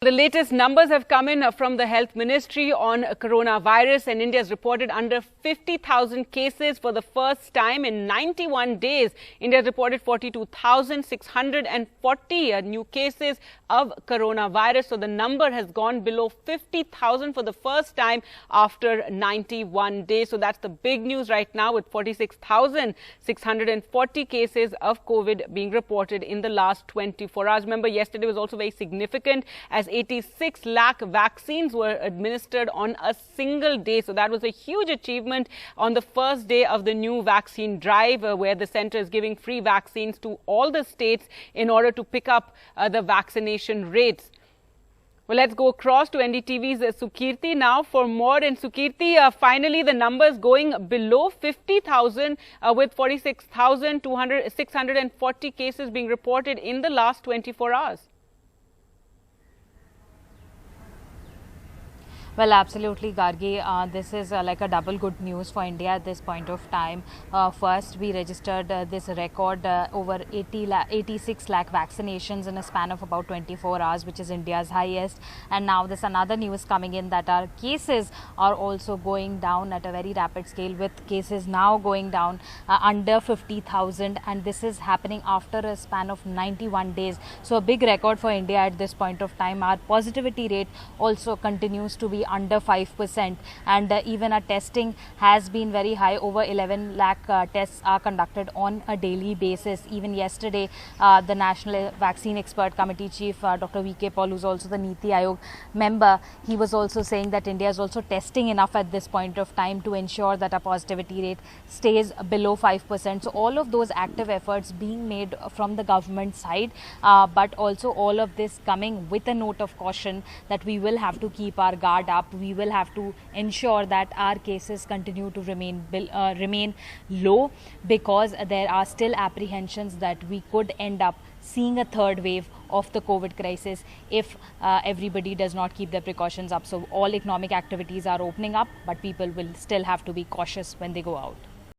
The latest numbers have come in from the Health Ministry on coronavirus, and India has reported under 50,000 cases for the first time in 91 days. India has reported 42,640 new cases of coronavirus. So the number has gone below 50,000 for the first time after 91 days. So that's the big news right now, with 46,640 cases of COVID being reported in the last 24 hours. Remember, yesterday was also very significant, as 86 lakh vaccines were administered on a single day. So that was a huge achievement on the first day of the new vaccine drive, where the centre is giving free vaccines to all the states in order to pick up the vaccination rates. Well, let's go across to NDTV's Sukirti now for more. And Sukirti, finally the numbers going below 50,000 with 46,640 cases being reported in the last 24 hours. Well, absolutely, Gargi. This is like a double good news for India at this point of time. First, we registered this record over 86 lakh vaccinations in a span of about 24 hours, which is India's highest. And now there's another news coming in that our cases are also going down at a very rapid scale, with cases now going down under 50,000. And this is happening after a span of 91 days. So a big record for India at this point of time. Our positivity rate also continues to be under 5%, and even our testing has been very high. Over 11 lakh tests are conducted on a daily basis. Even yesterday, the National Vaccine Expert Committee Chief Dr. V.K. Paul, who's also the Niti Aayog member, he was also saying that India is also testing enough at this point of time to ensure that our positivity rate stays below 5%. So all of those active efforts being made from the government side, but also all of this coming with a note of caution that we will have to keep our guard up. We will have to ensure that our cases continue to remain low, because there are still apprehensions that we could end up seeing a third wave of the COVID crisis if everybody does not keep their precautions up. So all economic activities are opening up, but people will still have to be cautious when they go out.